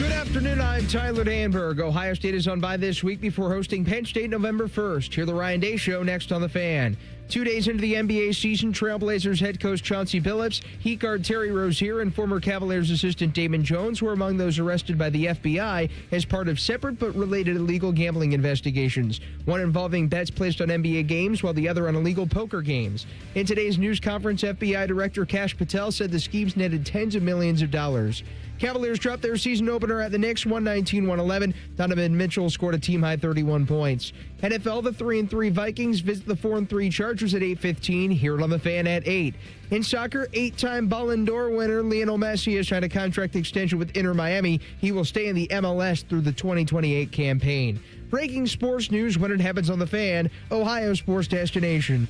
Good afternoon, I'm Tyler Danberg. Ohio State is on bye this week before hosting Penn State November 1st. Hear the Ryan Day Show next on The Fan. 2 days into the NBA season, Trailblazers head coach Chauncey Billups, Heat guard Terry Rozier, and former Cavaliers assistant Damon Jones were among those arrested by the FBI as part of separate but related illegal gambling investigations, one involving bets placed on NBA games while the other on illegal poker games. In today's news conference, FBI Director Kash Patel said the schemes netted tens of millions of dollars. Cavaliers dropped their season opener at the Knicks 119-111. Donovan Mitchell scored a team-high 31 points. NFL, the 3-3 Vikings visit the 4-3 Chargers at 8:15. Hear it on The Fan at 8. In soccer, 8-time Ballon d'Or winner Lionel Messi has signed a contract extension with Inter Miami. He will stay in the MLS through the 2028 campaign. Breaking sports news when it happens on The Fan, Ohio sports destination.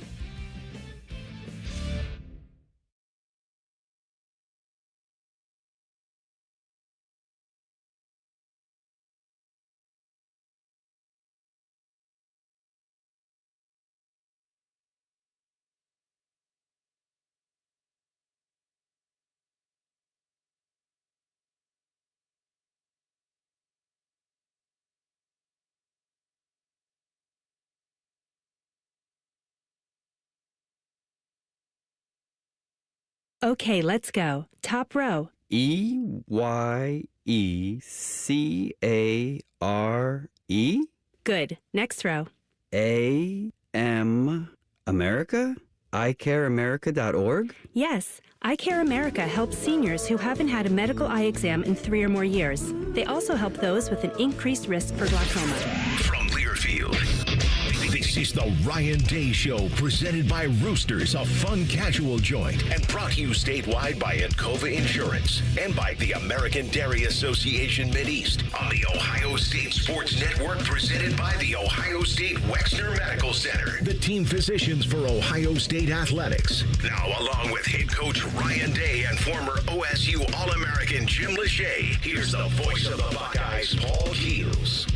Okay, let's go. Top row. EYECARE? Good. Next row. AM America? iCareAmerica.org? Yes, I Care America helps seniors who haven't had a medical eye exam in 3 or more years. They also help those with an increased risk for glaucoma. From Learfield, this is the Ryan Day Show, presented by Roosters, a fun casual joint, and brought to you statewide by Encova Insurance and by the American Dairy Association Mideast on the Ohio State Sports Network, presented by the Ohio State Wexner Medical Center, the team physicians for Ohio State Athletics. Now, along with head coach Ryan Day and former OSU All-American Jim Lachey, here's the voice of the Buckeyes, Paul Keels.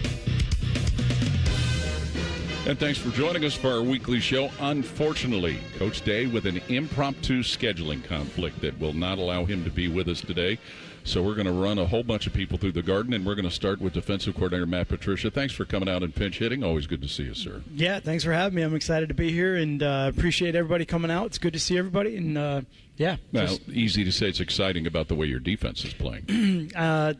And thanks for joining us for our weekly show. Unfortunately, Coach Day with an impromptu scheduling conflict that will not allow him to be with us today. So we're going to run a whole bunch of people through the garden, and we're going to start with defensive coordinator Matt Patricia. Thanks for coming out and pinch hitting. Always good to see you, sir. Yeah, thanks for having me. I'm excited to be here, and appreciate everybody coming out. It's good to see everybody, and yeah. Well, easy to say it's exciting about the way your defense is playing.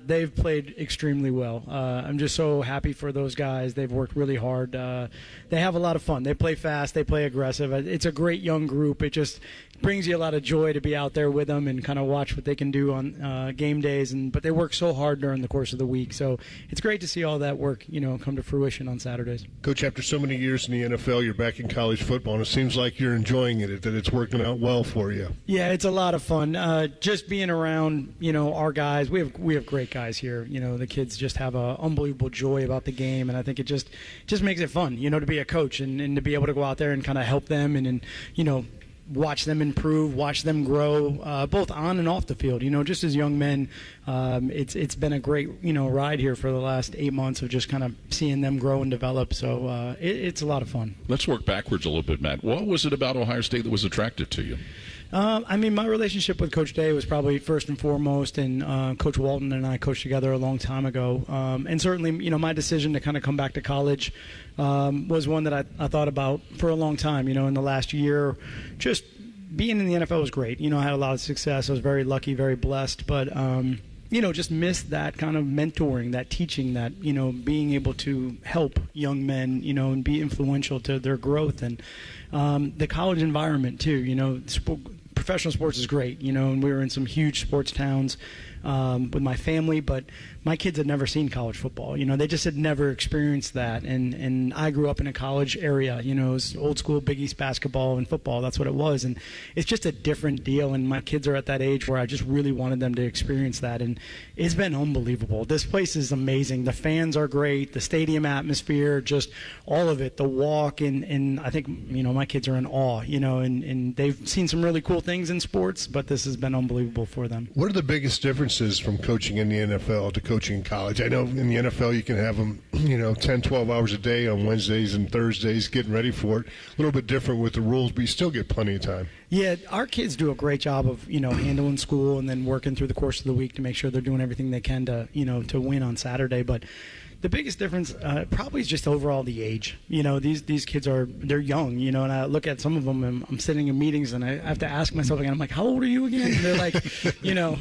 They've played extremely well. I'm just so happy for those guys. They've worked really hard. They have a lot of fun. They play fast. They play aggressive. It's a great young group. It just brings you a lot of joy to be out there with them and kind of watch what they can do on game days. But they work so hard during the course of the week. So it's great to see all that work, come to fruition on Saturdays. Coach, after so many years in the NFL, you're back in college football, and it seems like you're enjoying it, that it's working out well for you. Yeah, it's a lot of fun. Just being around, our guys. We have great guys here. The kids just have an unbelievable joy about the game, and I think it just makes it fun, to be a coach and to be able to go out there and kind of help them and watch them improve, watch them grow, both on and off the field. Just as young men, it's been a great ride here for the last 8 months of just kind of seeing them grow and develop. So it's a lot of fun. Let's work backwards a little bit, Matt. What was it about Ohio State that was attractive to you? My relationship with Coach Day was probably first and foremost, and Coach Walton and I coached together a long time ago. And certainly, my decision to kind of come back to college was one that I thought about for a long time. In the last year, just being in the NFL was great. I had a lot of success. I was very lucky, very blessed, but just missed that kind of mentoring, that teaching, that, being able to help young men, and be influential to their growth, and the college environment too. Professional sports is great, and we were in some huge sports towns with my family, but my kids had never seen college football. They just had never experienced that. And I grew up in a college area, it was old school Big East basketball and football. That's what it was. And it's just a different deal. And my kids are at that age where I just really wanted them to experience that. And it's been unbelievable. This place is amazing. The fans are great. The stadium atmosphere, just all of it, the walk. And I think, my kids are in awe, and they've seen some really cool things in sports, but this has been unbelievable for them. What are the biggest differences from coaching in the NFL to coaching in college? I know in the NFL you can have them, 10, 12 hours a day on Wednesdays and Thursdays getting ready for it. A little bit different with the rules, but you still get plenty of time. Yeah, our kids do a great job of, handling school and then working through the course of the week to make sure they're doing everything they can to, to win on Saturday. But the biggest difference probably is just overall the age. These kids they're young, and I look at some of them and I'm sitting in meetings and I have to ask myself again, I'm like, how old are you again? And they're like,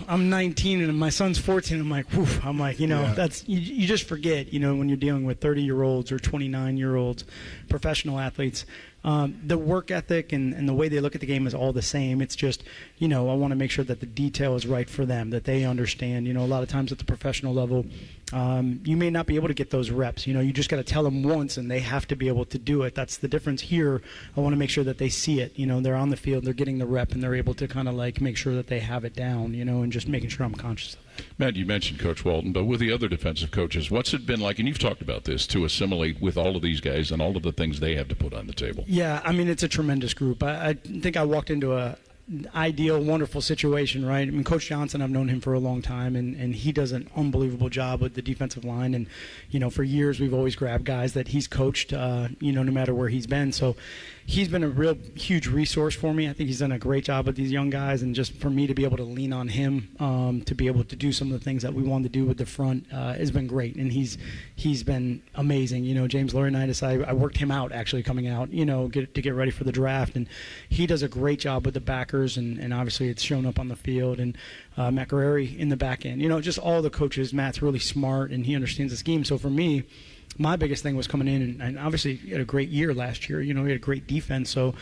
I'm 19 and my son's 14. I'm like, whew. I'm like, that's, you just forget, when you're dealing with 30-year-olds or 29-year-olds, professional athletes. The work ethic and the way they look at the game is all the same. It's just, I want to make sure that the detail is right for them, that they understand. A lot of times at the professional level, you may not be able to get those reps. You just got to tell them once and they have to be able to do it. That's the difference here. I want to make sure that they see it. They're on the field, they're getting the rep, and they're able to kind of like make sure that they have it down, and just making sure I'm conscious of that. Matt, you mentioned Coach Walton, but with the other defensive coaches, what's it been like, and you've talked about this, to assimilate with all of these guys and all of the things they have to put on the table? Yeah, I mean, it's a tremendous group. I think I walked into a ideal, wonderful situation, right? I mean, Coach Johnson, I've known him for a long time, and he does an unbelievable job with the defensive line. And, for years we've always grabbed guys that he's coached, no matter where he's been. So he's been a real huge resource for me. I think he's done a great job with these young guys, and just for me to be able to lean on him to be able to do some of the things that we wanted to do with the front has been great. And he's been amazing. James Laurinaitis, I worked him out actually coming out, to get ready for the draft, and he does a great job with the backers, and obviously it's shown up on the field. And Matt Guerreri in the back end, just all the coaches. Matt's really smart and he understands the scheme. So for me, my biggest thing was coming in, and obviously he had a great year last year. He had a great defense, so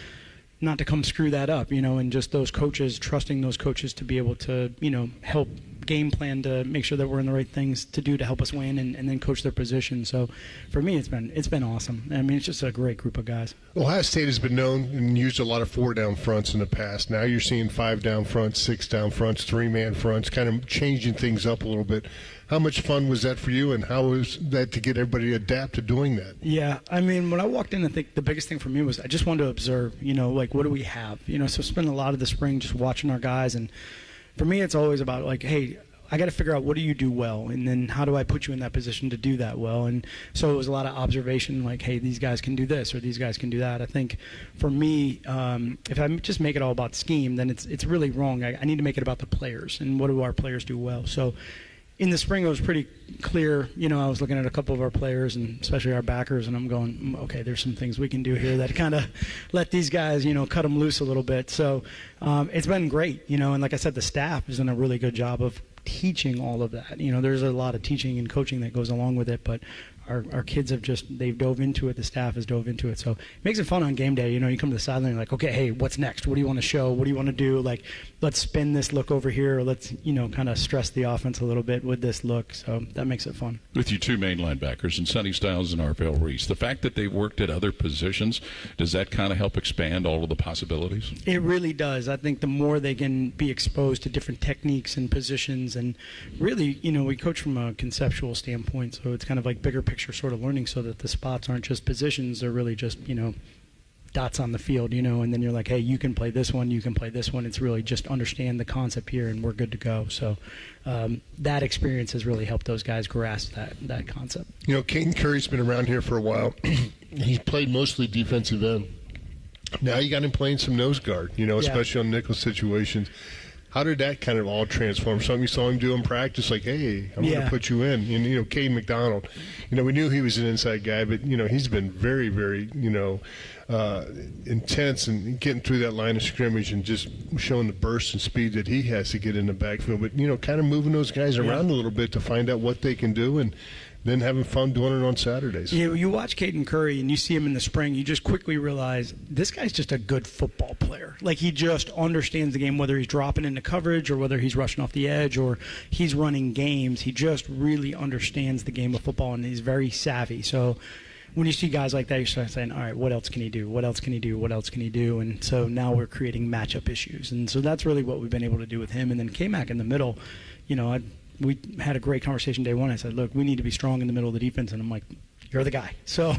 not to come screw that up, and just those coaches, trusting those coaches to be able to, help game plan to make sure that we're in the right things to do to help us win, and then coach their position. So for me, it's been awesome. I mean, it's just a great group of guys. Ohio State has been known and used a lot of 4 down fronts in the past. Now you're seeing 5 down fronts, 6 down fronts, 3-man fronts, kind of changing things up a little bit. How much fun was that for you, and how was that to get everybody to adapt to doing that? Yeah, I mean, when I walked in, I think the biggest thing for me was I just wanted to observe, like, what do we have? So spend a lot of the spring just watching our guys, and for me, it's always about, like, hey, I got to figure out what do you do well, and then how do I put you in that position to do that well. And so it was a lot of observation, like, hey, these guys can do this or these guys can do that. I think for me, if I just make it all about scheme, then it's really wrong. I need to make it about the players and what do our players do well. So in the spring, it was pretty clear. I was looking at a couple of our players, and especially our backers, and I'm going, okay, there's some things we can do here that kind of let these guys, cut them loose a little bit. So it's been great, and like I said, the staff has done a really good job of teaching all of that. There's a lot of teaching and coaching that goes along with it, but our kids they've dove into it. The staff has dove into it. So it makes it fun on game day. You come to the sideline, you're like, okay, hey, what's next? What do you want to show? What do you want to do? Like, let's spin this look over here, or let's, kind of stress the offense a little bit with this look. So that makes it fun. With you 2 main linebackers, and Sonny Styles and Arvell Reese, the fact that they worked at other positions, does that kind of help expand all of the possibilities? It really does. I think the more they can be exposed to different techniques and positions, and really, we coach from a conceptual standpoint, so it's kind of like bigger picture sort of learning, so that the spots aren't just positions, they're really just, dots on the field, and then you're like, hey, you can play this one, you can play this one. It's really just understand the concept here and we're good to go. So that experience has really helped those guys grasp that concept. Caden Curry's been around here for a while. He's played mostly defensive end. Now you got him playing some nose guard, especially on nickel situations. How did that kind of all transform? Something you saw him do in practice, like, hey, I'm going to put you in. And, Caden McDonald, we knew he was an inside guy, but, he's been very, very, intense and getting through that line of scrimmage and just showing the burst and speed that he has to get in the backfield. But, kind of moving those guys around a little bit to find out what they can do, and then having fun doing it on Saturdays. You watch Caden Curry and you see him in the spring, you just quickly realize this guy's just a good football player. Like, he just understands the game, whether he's dropping into coverage or whether he's rushing off the edge or he's running games. He just really understands the game of football, and he's very savvy. So when you see guys like that, you start saying, all right, what else can he do? What else can he do? What else can he do? And so now we're creating matchup issues. And so that's really what we've been able to do with him. And then K-Mac in the middle, we had a great conversation day one. I said, look, we need to be strong in the middle of the defense. And I'm like, you're the guy. So,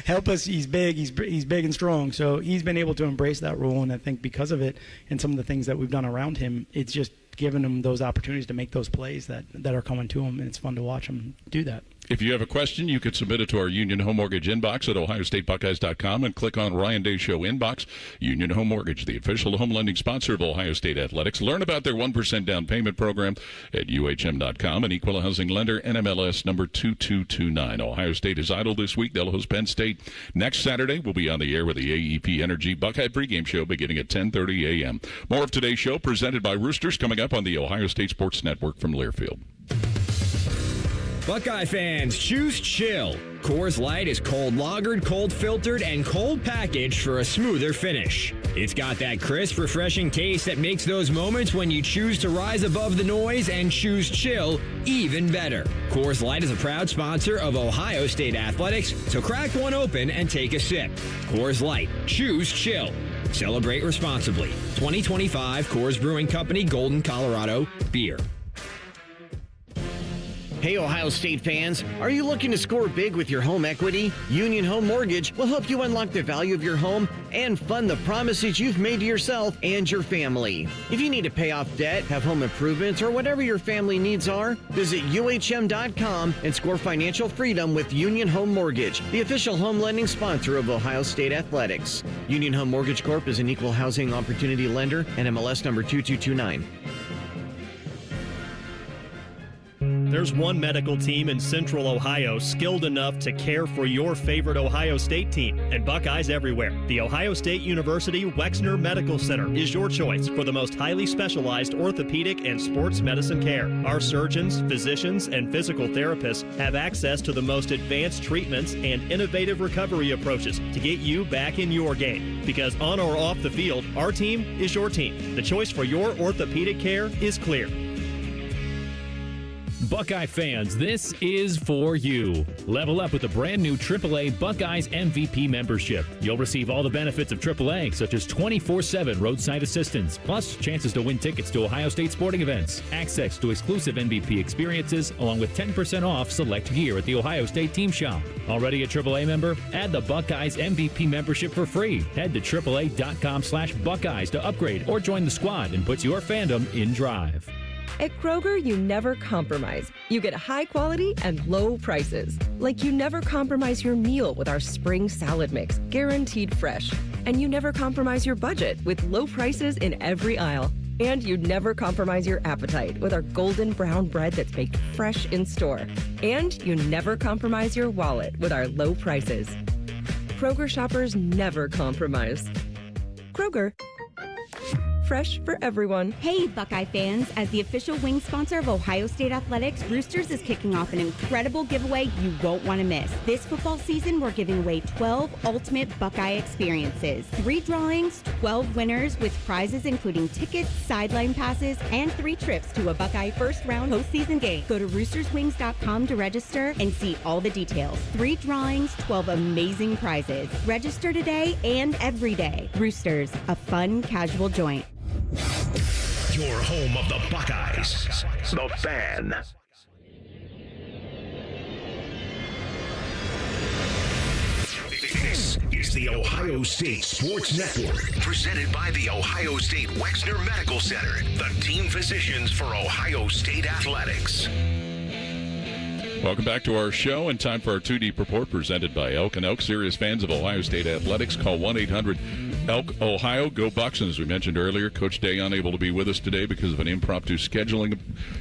help us. He's big. He's big and strong. So he's been able to embrace that role. And I think because of it and some of the things that we've done around him, it's just giving them those opportunities to make those plays that are coming to them, and it's fun to watch them do that. If you have a question, you could submit it to our Union Home Mortgage inbox at OhioStateBuckeyes.com and click on Ryan Day Show inbox. Union Home Mortgage, the official home lending sponsor of Ohio State Athletics. Learn about their 1% down payment program at UHM.com. An equal housing lender, NMLS number 2229. Ohio State is idle this week. They'll host Penn State next Saturday. We'll be on the air with the AEP Energy Buckeye pregame show beginning at 10:30 a.m. More of today's show presented by Roosters coming up on the Ohio State Sports Network from Learfield. Buckeye fans, choose chill. Coors Light is cold lagered, cold filtered, and cold packaged for a smoother finish. It's got that crisp, refreshing taste that makes those moments when you choose to rise above the noise and choose chill even better. Coors Light is a proud sponsor of Ohio State Athletics, so crack one open and take a sip. Coors Light, choose chill. Celebrate responsibly. 2025 Coors Brewing Company, Golden, Colorado, beer. Hey, Ohio State fans, are you looking to score big with your home equity? Union Home Mortgage will help you unlock the value of your home and fund the promises you've made to yourself and your family. If you need to pay off debt, have home improvements, or whatever your family needs are, visit UHM.com and score financial freedom with Union Home Mortgage, the official home lending sponsor of Ohio State Athletics. Union Home Mortgage Corp is an equal housing opportunity lender, NMLS number 2229. There's one medical team in Central Ohio skilled enough to care for your favorite Ohio State team, and Buckeyes everywhere. The Ohio State University Wexner Medical Center is your choice for the most highly specialized orthopedic and sports medicine care. Our surgeons, physicians, and physical therapists have access to the most advanced treatments and innovative recovery approaches to get you back in your game. Because on or off the field, our team is your team. The choice for your orthopedic care is clear. Buckeye fans, this is for you. Level up with the brand new AAA Buckeyes MVP membership. You'll receive all the benefits of AAA, such as 24/7 roadside assistance, plus chances to win tickets to Ohio State sporting events, access to exclusive MVP experiences, along with 10% off select gear at the Ohio State Team Shop. Already a AAA member? Add the Buckeyes MVP membership for free. Head to AAA.com/Buckeyes to upgrade or join the squad and put your fandom in drive. At Kroger, you never compromise. You get high quality and low prices. Like you never compromise your meal with our spring salad mix, guaranteed fresh. And you never compromise your budget with low prices in every aisle. And you never compromise your appetite with our golden brown bread that's baked fresh in store. And you never compromise your wallet with our low prices. Kroger shoppers never compromise. Kroger. Fresh for everyone. Hey, Buckeye fans. As the official wing sponsor of Ohio State Athletics, Roosters is kicking off an incredible giveaway you won't want to miss. This football season, we're giving away 12 ultimate Buckeye experiences. 3 drawings, 12 winners with prizes including tickets, sideline passes, and 3 trips to a Buckeye first-round postseason game. Go to roosterswings.com to register and see all the details. 3 drawings, 12 amazing prizes. Register today and every day. Roosters, a fun, casual joint. Your home of the Buckeyes. The Fan. This is the Ohio State Sports Network, presented by the Ohio State Wexner Medical Center, the team physicians for Ohio State Athletics. Welcome back to our show, and time for our 2 Deep Report presented by Elk and Elk. Serious fans of Ohio State Athletics, call 1-800-ELK-OHIO. Go Bucks. And as we mentioned earlier, Coach Day unable to be with us today because of an impromptu scheduling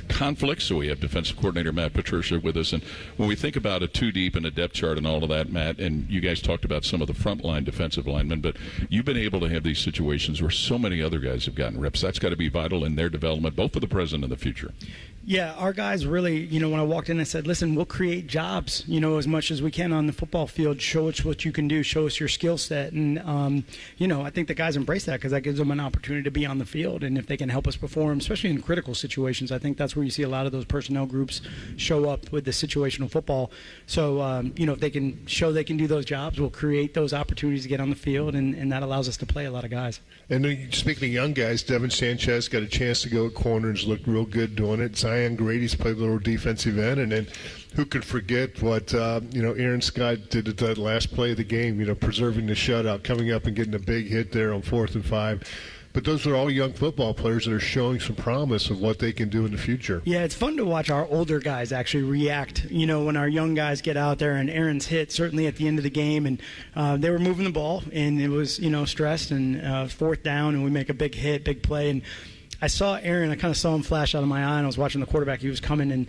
conflict, so we have defensive coordinator Matt Patricia with us. And when we think about a 2 deep and a depth chart and all of that, Matt, and you guys talked about some of the frontline defensive linemen, but you've been able to have these situations where so many other guys have gotten reps. That's got to be vital in their development, both for the present and the future. Yeah, our guys really, when I walked in, I said, listen, we'll create jobs, as much as we can on the football field. Show us what you can do. Show us your skill set. And, I think the guys embrace that because that gives them an opportunity to be on the field. And if they can help us perform, especially in critical situations, I think that's where you see a lot of those personnel groups show up with the situational football. So, if they can show they can do those jobs, we'll create those opportunities to get on the field, and that allows us to play a lot of guys. And speaking of young guys, Devin Sanchez got a chance to go at corners, looked real good doing it. Zion Grady's played a little defensive end, and then who could forget what Aaron Scott did at that last play of the game, preserving the shutout, coming up and getting a big hit there on 4th and 5. but those are all young football players that are showing some promise of what they can do in the future. Yeah, it's fun to watch our older guys actually react. You know, when our young guys get out there, and Aaron's hit certainly at the end of the game, and they were moving the ball, and it was, stressed, and fourth down, and we make a big hit, big play, and I saw Aaron, I kind of saw him flash out of my eye, and I was watching the quarterback. He was coming, and,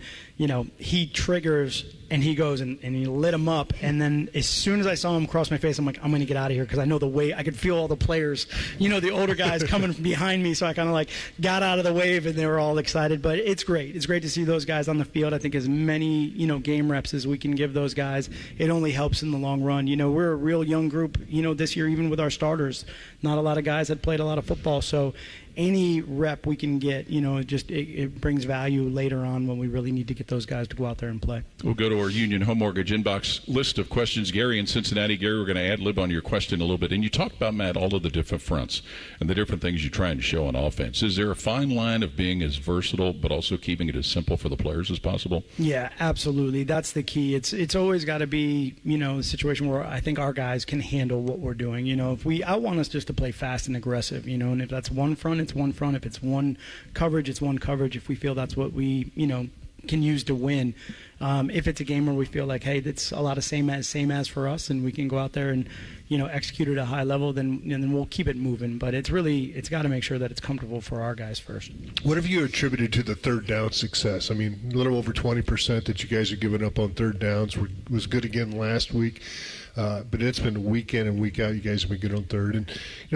he triggers, and he goes, and he lit him up. And then as soon as I saw him cross my face, I'm like, I'm going to get out of here, because I know the way. I could feel all the players, the older guys coming from behind me. So I kind of got out of the wave, and they were all excited. But it's great. It's great to see those guys on the field. I think as many, game reps as we can give those guys, it only helps in the long run. We're a real young group, this year, even with our starters. Not a lot of guys that played a lot of football. So any rep we can get, it brings value later on when we really need to get those guys to go out there and play. We'll go to our Union Home Mortgage inbox list of questions. Gary in Cincinnati. Gary, we're going to ad-lib on your question a little bit. And you talked about, Matt, all of the different fronts and the different things you're trying to show on offense. Is there a fine line of being as versatile but also keeping it as simple for the players as possible? Yeah, absolutely. That's the key. It's always got to be, a situation where I think our guys can handle what we're doing. I want us just to play fast and aggressive, and if that's one front, it's one front. If it's one coverage, it's one coverage. If we feel that's what we, can use to win. If it's a game where we feel like, hey, that's a lot of same as for us, and we can go out there and, execute at a high level, then we'll keep it moving. But it's got to make sure that it's comfortable for our guys first. What have you attributed to the third down success? I mean, a little over 20% that you guys are giving up on third downs was good again last week. But it's been week in and week out. You guys have been good on third. And,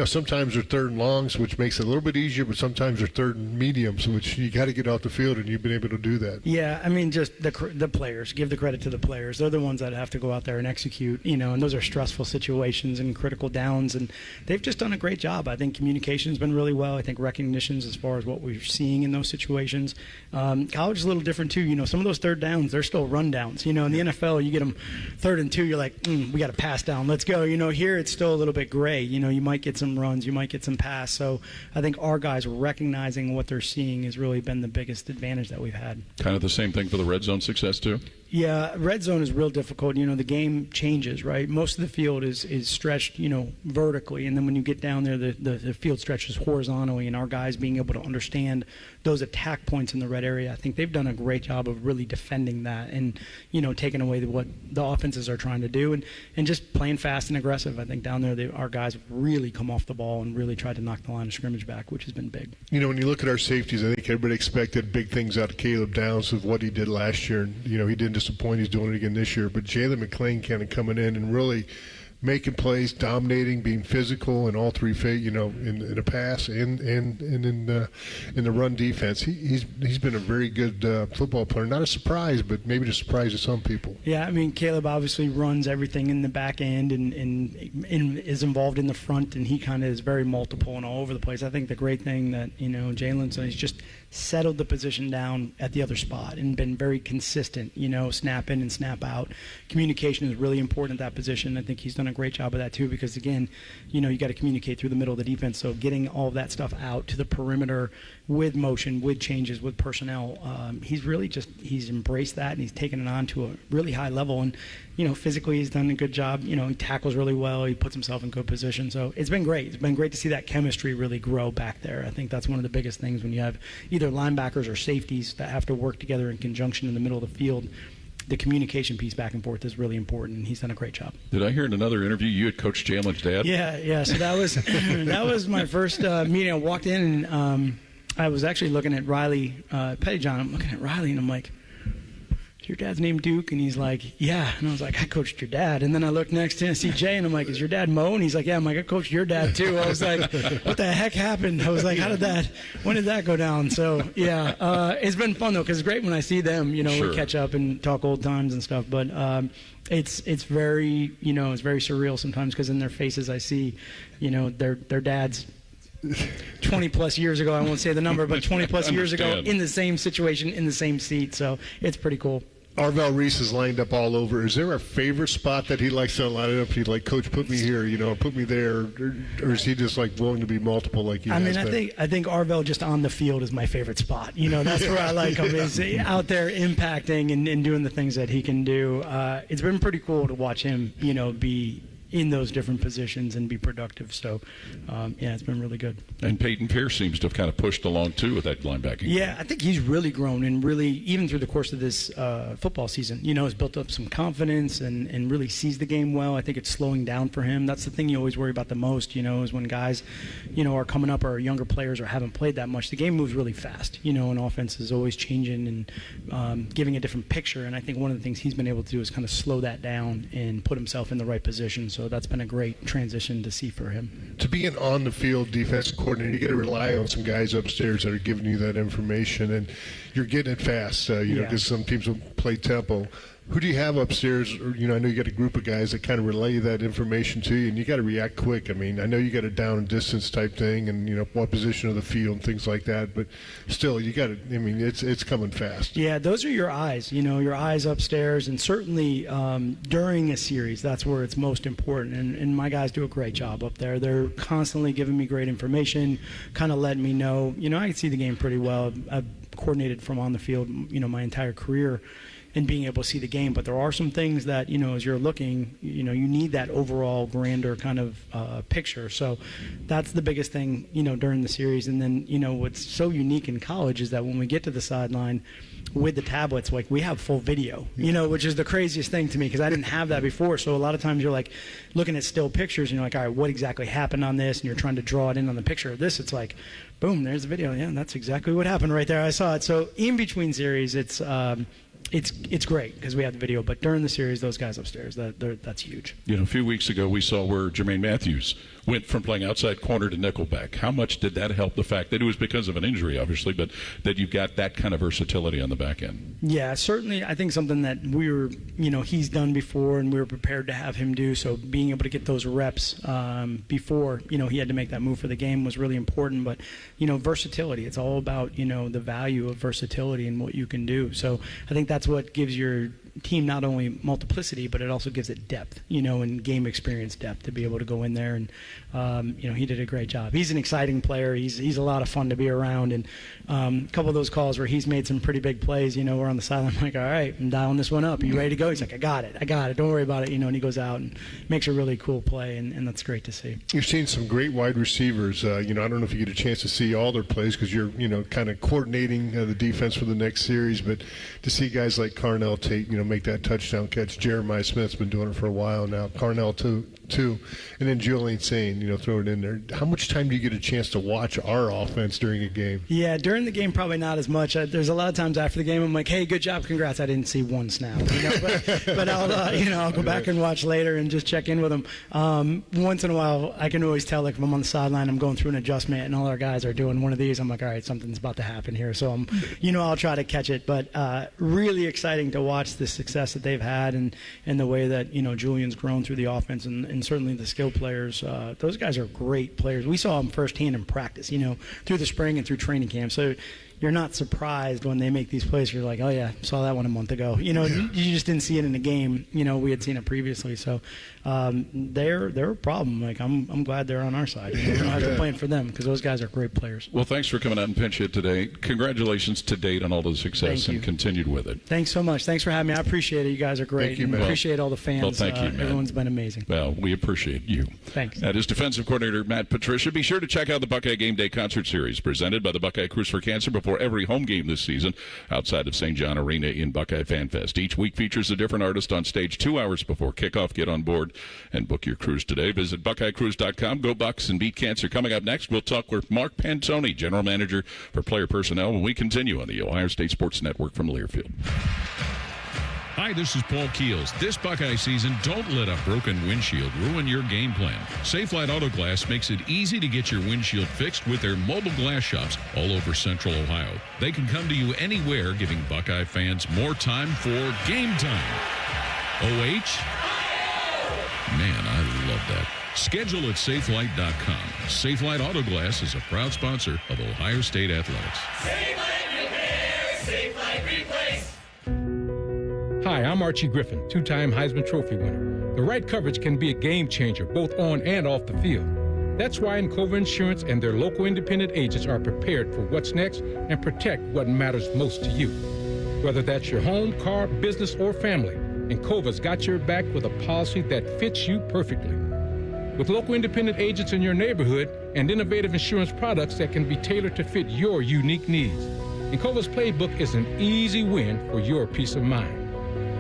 sometimes they're third and longs, which makes it a little bit easier, but sometimes they're third and mediums, which you got to get off the field, and you've been able to do that. Yeah, I mean, just the players. Give the credit to the players. They're the ones that have to go out there and execute, and those are stressful situations and critical downs, and they've just done a great job. I think communication's been really well. I think recognitions as far as what we're seeing in those situations. College is a little different, too. Some of those third downs, they're still run downs. In the NFL, you get them 3rd and 2, you're like, we got to pass down. Let's go. Here it's still a little bit gray. You might get some runs, you might get some pass. So I think our guys recognizing what they're seeing has really been the biggest advantage that we've had. Kind of the same thing for the red zone success too? Yeah, red zone is real difficult. The game changes, right? Most of the field is stretched, vertically, and then when you get down there, the field stretches horizontally, and our guys being able to understand those attack points in the red area, I think they've done a great job of really defending that and, taking away what the offenses are trying to do and just playing fast and aggressive. I think down there, our guys really come off the ball and really tried to knock the line of scrimmage back, which has been big. When you look at our safeties, I think everybody expected big things out of Caleb Downs of what he did last year, and, he didn't disappoint. He's doing it again this year. But Jalen McClain kind of coming in and really making plays, dominating, being physical in all three in a pass and in the run defense. He's been a very good football player. Not a surprise, but maybe a surprise to some people. Yeah, I mean, Caleb obviously runs everything in the back end and is involved in the front, and he kind of is very multiple and all over the place. I think the great thing that Jalen's done is just settled the position down at the other spot and been very consistent, snap in and snap out. Communication is really important at that position. I think he's done a great job of that too, because again, you got to communicate through the middle of the defense. So getting all of that stuff out to the perimeter with motion, with changes, with personnel, he's really he's embraced that, and he's taken it on to a really high level. And, physically he's done a good job. He tackles really well. He puts himself in good position. So it's been great. It's been great to see that chemistry really grow back there. I think that's one of the biggest things when you have either linebackers or safeties that have to work together in conjunction in the middle of the field. The communication piece back and forth is really important, and he's done a great job. Did I hear in another interview you had coached Jalen's dad? Yeah. So that was my first meeting. I walked in, and I was actually looking at Riley Pettyjohn. I'm looking at Riley, and I'm like, your dad's named Duke? And he's like, yeah. And I was like, I coached your dad. And then I looked next to him, see Jay, and I'm like, is your dad Mo? And he's like, yeah. I'm like, I coached your dad too. I was like, what the heck happened? I was like, when did that go down? So yeah, it's been fun though, because it's great when I see them, Sure. We catch up and talk old times and stuff. But it's very, it's very surreal sometimes, because in their faces I see, their dads 20 plus years ago, I won't say the number, but 20 plus years ago in the same situation, in the same seat. So it's pretty cool. Arvell Reese is lined up all over. Is there a favorite spot that he likes to line up? He's like, Coach, put me here, put me there, or is he just willing to be multiple like you? I think Arvell just on the field is my favorite spot. That's where I like him, is out there impacting and doing the things that he can do. It's been pretty cool to watch him, be in those different positions and be productive. So, yeah, it's been really good. And Peyton Pierce seems to have kind of pushed along, too, with that linebacking. Yeah, I think he's really grown and really, even through the course of this football season, has built up some confidence and really sees the game well. I think it's slowing down for him. That's the thing you always worry about the most, is when guys, are coming up or are younger players or haven't played that much. The game moves really fast, and offense is always changing and giving a different picture. And I think one of the things he's been able to do is kind of slow that down and put himself in the right position. So that's been a great transition to see for him. To be an on-the-field defensive coordinator, you got to rely on some guys upstairs that are giving you that information, and you're getting it fast, because some teams will play tempo. Who do you have upstairs? Or, I know you got a group of guys that kind of relay that information to you, and you got to react quick. I mean, I know you got a down and distance type thing, and what position of the field and things like that. But still, you got to. I mean, it's coming fast. Yeah, those are your eyes. Your eyes upstairs, and certainly during a series, that's where it's most important. And my guys do a great job up there. They're constantly giving me great information, kind of letting me know. I can see the game pretty well. I've coordinated from on the field, my entire career, and being able to see the game. But there are some things that, as you're looking, you need that overall grander kind of picture. So that's the biggest thing, during the series. And then, what's so unique in college is that when we get to the sideline with the tablets, like we have full video, which is the craziest thing to me because I didn't have that before. So a lot of times you're like looking at still pictures and you're like, all right, what exactly happened on this? And you're trying to draw it in on the picture of this. It's like, boom, there's the video. Yeah, that's exactly what happened right there. I saw it. So in between series, it's great because we have the video, but during the series, those guys upstairs, that's huge. A few weeks ago, we saw where Jermaine Matthews went from playing outside corner to nickelback. How much did that help the fact that it was because of an injury, obviously, but that you've got that kind of versatility on the back end? Yeah, certainly. I think something that he's done before and we were prepared to have him do. So being able to get those reps before, he had to make that move for the game was really important. But, versatility, it's all about, the value of versatility and what you can do. So I think that's what gives your team not only multiplicity, but it also gives it depth, and game experience depth to be able to go in there. And, he did a great job. He's an exciting player. He's a lot of fun to be around. And a couple of those calls where he's made some pretty big plays, we're on the sideline. I'm like, all right, I'm dialing this one up. Are you ready to go? He's like, I got it. Don't worry about it. And he goes out and makes a really cool play. And that's great to see. You're seeing some great wide receivers. I don't know if you get a chance to see all their plays because you're, kind of coordinating the defense for the next series. But to see guys like Carnell Tate, make that touchdown catch. Jeremiah Smith's been doing it for a while now. Carnell too. And then Julian Sane, throw it in there. How much time do you get a chance to watch our offense during a game? Yeah, during the game, probably not as much. There's a lot of times after the game, I'm like, hey, good job, congrats. I didn't see one snap. But I'll, I'll go back and watch later and just check in with them. Once in a while, I can always tell, like, if I'm on the sideline, I'm going through an adjustment, and all our guys are doing one of these. I'm like, all right, something's about to happen here. So, I'll try to catch it. But really exciting to watch the success that they've had and the way that, Julian's grown through the offense and certainly the skill players. Those guys are great players. We saw them firsthand in practice, through the spring and through training camp. So you're not surprised when they make these plays. You're like, oh, yeah, saw that one a month ago. You just didn't see it in the game. We had seen it previously. So they're a problem. Like, I'm glad they're on our side. We don't have to plan for them because those guys are great players. Well, thanks for coming out and pinch hit today. Congratulations to date on all the success and continued with it. Thanks so much. Thanks for having me. I appreciate it. You guys are great. Thank you, man. I appreciate all the fans. Well, thank you, man. Everyone's been amazing. Well, we appreciate you. Thanks. That is defensive coordinator Matt Patricia. Be sure to check out the Buckeye Game Day Concert Series presented by the Buckeye Cruise for Cancer before every home game this season outside of St. John Arena in Buckeye Fan Fest. Each week features a different artist on stage 2 hours before kickoff. Get on board and book your cruise today. Visit BuckeyeCruise.com. Go Bucks and beat cancer. Coming up next, we'll talk with Mark Pantoni, General Manager for Player Personnel, when we continue on the Ohio State Sports Network from Learfield. Hi, this is Paul Keels. This Buckeye season, don't let a broken windshield ruin your game plan. Safelite Auto Glass makes it easy to get your windshield fixed with their mobile glass shops all over Central Ohio. They can come to you anywhere, giving Buckeye fans more time for game time. OH? Man, I love that. Schedule at Safelite.com. Safelite Auto Glass is a proud sponsor of Ohio State Athletics. Safelite Repair, Safelite Replace. Hi, I'm Archie Griffin, two-time Heisman Trophy winner. The right coverage can be a game changer, both on and off the field. That's why Encova Insurance and their local independent agents are prepared for what's next and protect what matters most to you. Whether that's your home, car, business, or family, Encova's got your back with a policy that fits you perfectly. with local independent agents in your neighborhood and innovative insurance products that can be tailored to fit your unique needs. Encova's playbook is an easy win for your peace of mind.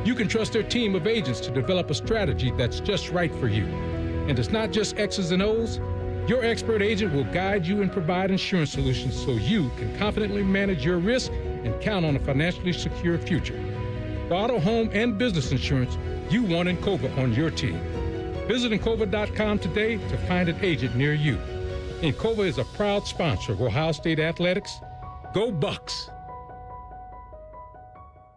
You can trust their team of agents to develop a strategy that's just right for you. And it's not just X's and O's. Your expert agent will guide you and provide insurance solutions so you can confidently manage your risk and count on a financially secure future. For auto, home, and business insurance, you want Encova on your team. Visit Encova.com today to find an agent near you. Encova is a proud sponsor of Ohio State Athletics. Go Bucks!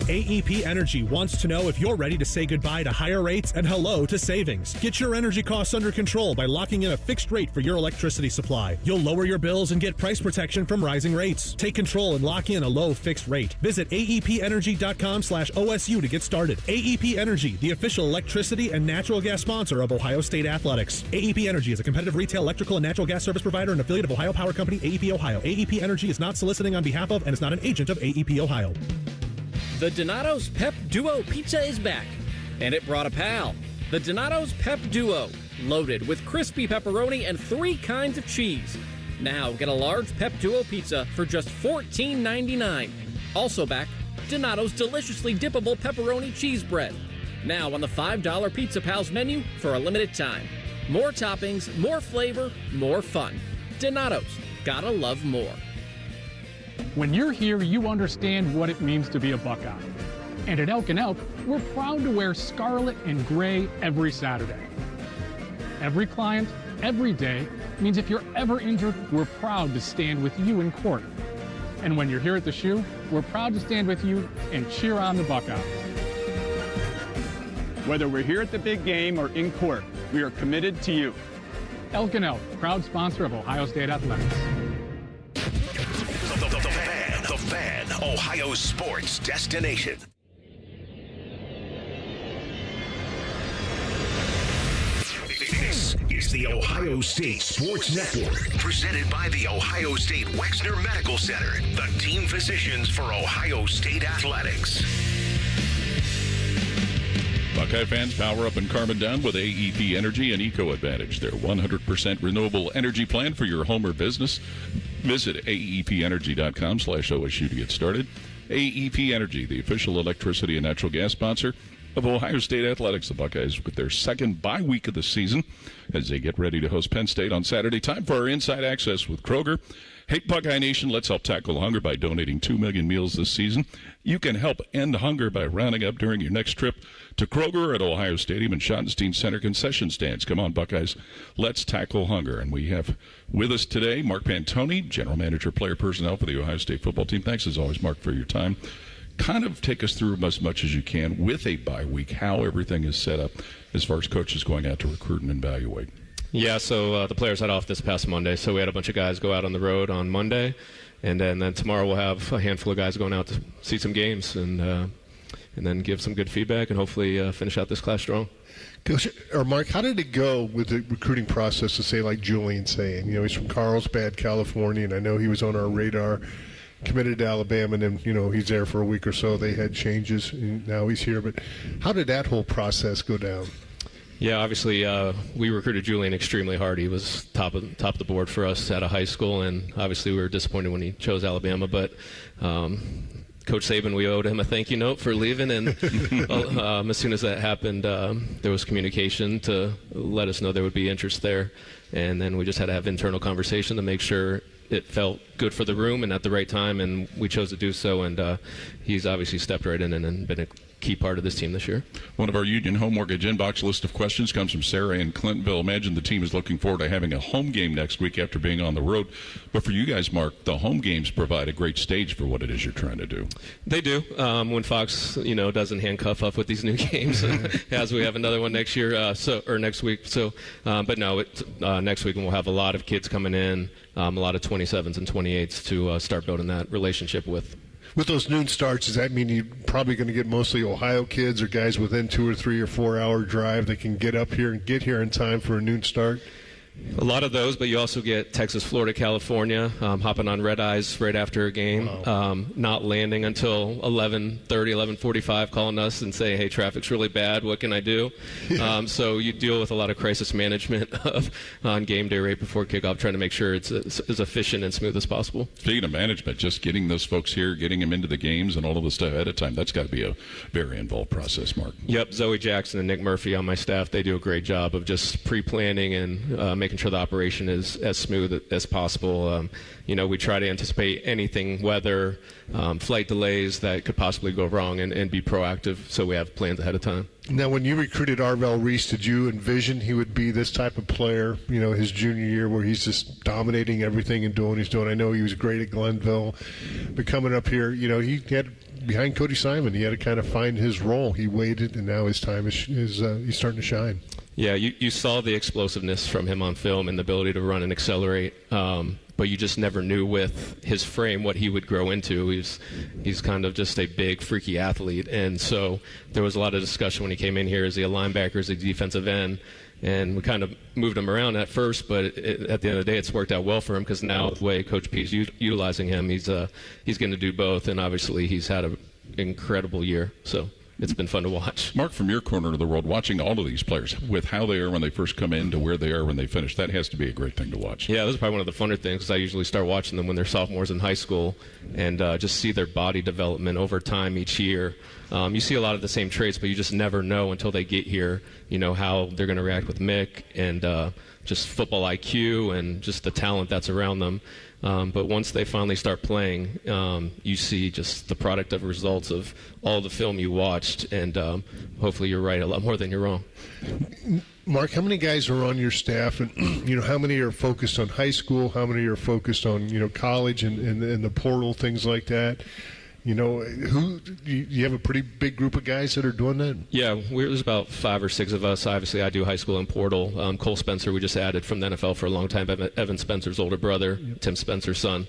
AEP Energy wants to know if you're ready to say goodbye to higher rates and hello to savings. Get your energy costs under control by locking in a fixed rate for your electricity supply. You'll lower your bills and get price protection from rising rates. Take control and lock in a low fixed rate. Visit aepenergy.com/OSU to get started. AEP Energy, the official electricity and natural gas sponsor of Ohio State Athletics. AEP Energy is a competitive retail electrical and natural gas service provider and affiliate of Ohio Power Company, AEP Ohio. AEP Energy is not soliciting on behalf of and is not an agent of AEP Ohio. The Donato's Pep Duo Pizza is back, and it brought a pal. The Donato's Pep Duo, loaded with crispy pepperoni and 3 kinds of cheese. Now get a large Pep Duo pizza for just $14.99. Also back, Donato's deliciously dippable pepperoni cheese bread. Now on the $5 Pizza Pals menu for a limited time. More toppings, more flavor, more fun. Donato's, gotta love more. When you're here, you understand what it means to be a Buckeye. And at Elk & Elk, we're proud to wear scarlet and gray every Saturday. Every client, every day, means if you're ever injured, we're proud to stand with you in court. And when you're here at the shoe, we're proud to stand with you and cheer on the Buckeyes. Whether we're here at the big game or in court, we are committed to you. Elk & Elk, proud sponsor of Ohio State Athletics. The Fan, Ohio sports destination. This is the Ohio State Sports Network, presented by the Ohio State Wexner Medical Center, the team physicians for Ohio State Athletics. Buckeye fans, power up and carbon down with AEP Energy and Eco Advantage, their 100% renewable energy plan for your home or business. Visit aepenergy.com/OSU to get started. AEP Energy, the official electricity and natural gas sponsor of Ohio State Athletics. The Buckeyes with their second bye week of the season as they get ready to host Penn State on Saturday. Time for our Inside Access with Kroger. Hey, Buckeye Nation, let's help tackle hunger by donating 2 million meals this season. You can help end hunger by rounding up during your next trip to Kroger at Ohio Stadium and Schottenstein Center concession stands. Come on, Buckeyes, let's tackle hunger. And we have with us today Mark Pantoni, General Manager, Player Personnel for the Ohio State football team. Thanks, as always, Mark, for your time. Kind of take us through as much as you can with a bye week, how everything is set up as far as coaches going out to recruit and evaluate. Yeah, so the players had off this past Monday, so we had a bunch of guys go out on the road on Monday, and then tomorrow we'll have a handful of guys going out to see some games and then give some good feedback and hopefully finish out this class strong. Coach, or Mark, how did it go with the recruiting process to say, like Julian saying, you know, he's from Carlsbad, California, and I know he was on our radar, committed to Alabama, and then, you know, he's there for a week or so. They had changes, and now he's here. But how did that whole process go down? Yeah, obviously we recruited Julian extremely hard. He was top of the board for us out of high school, and obviously we were disappointed when he chose Alabama. But Coach Saban, we owed him a thank you note for leaving, and as soon as that happened, there was communication to let us know there would be interest there, and then we just had to have internal conversation to make sure it felt good for the room and at the right time, and we chose to do so, and he's obviously stepped right in and been a key part of this team this year. One of our Union Home Mortgage inbox list of questions comes from Sarah in Clintonville. Imagine the team is looking forward to having a home game next week after being on the road. But for you guys, Mark, the home games provide a great stage for what it is you're trying to do. They do. When Fox, doesn't handcuff up with these new games, as we have another one next year, or next week. But no, next week we'll have a lot of kids coming in, a lot of 27s and 28s to start building that relationship with. With those noon starts, does that mean you're probably going to get mostly Ohio kids or guys within 2 or 3 or 4 hour drive that can get up here and get here in time for a noon start? A lot of those, but you also get Texas, Florida, California, hopping on red eyes right after a game, not landing until 11:30, 11:45, calling us and saying, hey, traffic's really bad, what can I do? So you deal with a lot of crisis management on game day right before kickoff, trying to make sure it's as efficient and smooth as possible. Speaking of management, just getting those folks here, getting them into the games and all of the stuff ahead of time, that's got to be a very involved process, Mark. Yep, Zoe Jackson and Nick Murphy on my staff, they do a great job of just pre-planning and making sure the operation is as smooth as possible. We try to anticipate anything, weather, flight delays that could possibly go wrong and be proactive so we have plans ahead of time. Now, when you recruited Arvell Reese, did you envision he would be this type of player, his junior year where he's just dominating everything and doing what he's doing? I know he was great at Glenville, but coming up here, he had behind Cody Simon, he had to kind of find his role. He waited, and now his time is he's starting to shine. Yeah, you saw the explosiveness from him on film and the ability to run and accelerate, but you just never knew with his frame what he would grow into. He's kind of just a big, freaky athlete, and so there was a lot of discussion when he came in here. Is he a linebacker, is he a defensive end? And we kind of moved him around at first, but at the end of the day, it's worked out well for him because now the way Coach P is utilizing him, he's going to do both, and obviously he's had an incredible year. So it's been fun to watch. Mark, from your corner of the world, watching all of these players, with how they are when they first come in to where they are when they finish, that has to be a great thing to watch. Yeah, this is probably one of the funner things because I usually start watching them when they're sophomores in high school and just see their body development over time each year. You see a lot of the same traits, but you just never know until they get here, how they're going to react with Mick and just football IQ and just the talent that's around them. But once they finally start playing, you see just the product of results of all the film you watched, and hopefully you're right a lot more than you're wrong. Mark, how many guys are on your staff, and how many are focused on high school? How many are focused on college and the portal, things like that? You have a pretty big group of guys that are doing that? Yeah, there's about 5 or 6 of us. Obviously, I do high school and portal. Cole Spencer, we just added from the NFL for a long time. Evan Spencer's older brother, Tim Spencer's son.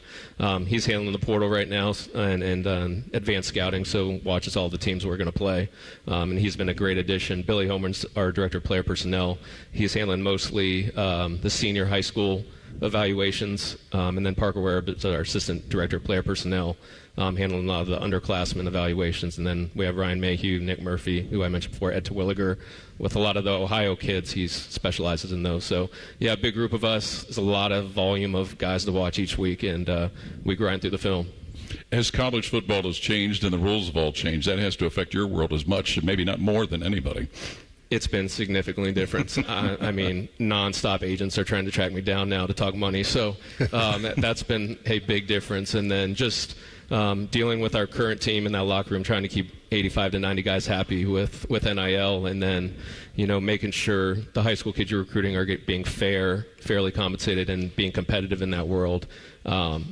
He's handling the portal right now and advanced scouting, so watches all the teams we're going to play. And he's been a great addition. Billy Homer's our director of player personnel. He's handling mostly the senior high school evaluations, and then Parker Ware is our assistant director of player personnel, handling a lot of the underclassmen evaluations. And then we have Ryan Mayhew, Nick Murphy, who I mentioned before, Ed Terwilliger. With a lot of the Ohio kids, he specializes in those. So, yeah, big group of us. There's a lot of volume of guys to watch each week, and we grind through the film. As college football has changed and the rules have all changed, that has to affect your world as much, maybe not more than anybody. It's been significantly different. I mean, nonstop agents are trying to track me down now to talk money. So that's been a big difference. And then just dealing with our current team in that locker room, trying to keep 85 to 90 guys happy with NIL, and then, making sure the high school kids you're recruiting are being fairly compensated and being competitive in that world.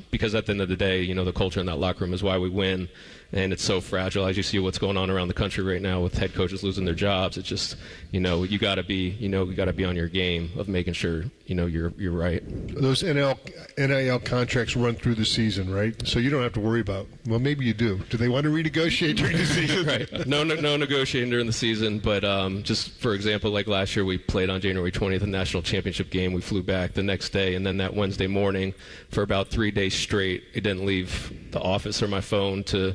Because at the end of the day, the culture in that locker room is why we win. And it's so fragile, as you see what's going on around the country right now with head coaches losing their jobs. It's just, you got to be on your game of making sure, you're right. Those NIL contracts run through the season, right? So you don't have to worry about. Well, maybe you do. Do they want to renegotiate during the season? Right. No negotiating during the season. But just for example, like last year, we played on January 20th, the national championship game. We flew back the next day, and then that Wednesday morning, for about 3 days straight, it didn't leave the office or my phone to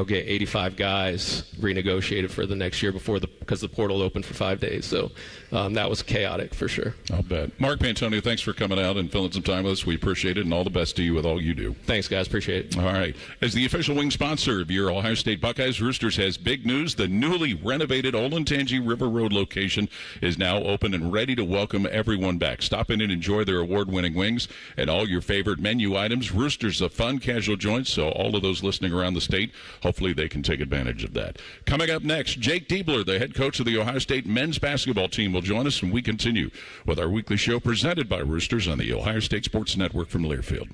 get 85 guys renegotiated for the next year because the portal opened for 5 days. So that was chaotic for sure. I'll bet. Mark Pantonio, thanks for coming out and filling some time with us. We appreciate it, and all the best to you with all you do. Thanks, guys. Appreciate it. All right. As the official wing sponsor of your Ohio State Buckeyes, Roosters has big news. The newly renovated Olentangy River Road location is now open and ready to welcome everyone back. Stop in and enjoy their award-winning wings and all your favorite menu items. Roosters is a fun, casual joint, so all of those listening around the state, hopefully they can take advantage of that. Coming up next, Jake Diebler, the head coach of the Ohio State men's basketball team, will join us, and we continue with our weekly show presented by Roosters on the Ohio State Sports Network from Learfield.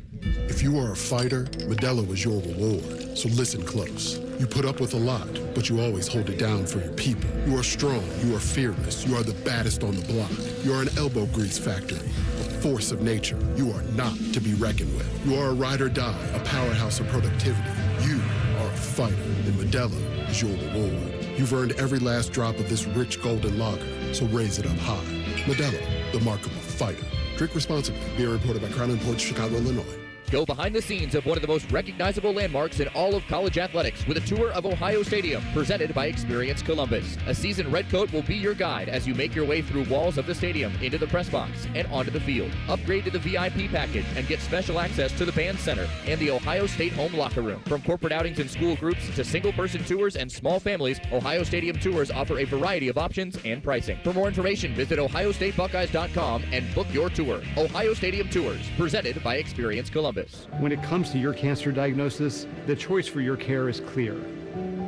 If you are a fighter, Modelo is your reward, so listen close. You put up with a lot, but you always hold it down for your people. You are strong, you are fearless, you are the baddest on the block. You are an elbow grease factory, a force of nature. You are not to be reckoned with. You are a ride or die, a powerhouse of productivity. You are a fighter, and Modelo is your reward. You've earned every last drop of this rich golden lager, so raise it up high. Modelo, the mark of a fighter. Drink responsibly. Beer reported by Crown Imports, Chicago, Illinois. Go behind the scenes of one of the most recognizable landmarks in all of college athletics with a tour of Ohio Stadium, presented by Experience Columbus. A seasoned redcoat will be your guide as you make your way through walls of the stadium, into the press box, and onto the field. Upgrade to the VIP package and get special access to the band center and the Ohio State home locker room. From corporate outings and school groups to single-person tours and small families, Ohio Stadium tours offer a variety of options and pricing. For more information, visit ohiostatebuckeyes.com and book your tour. Ohio Stadium Tours, presented by Experience Columbus. When it comes to your cancer diagnosis, the choice for your care is clear.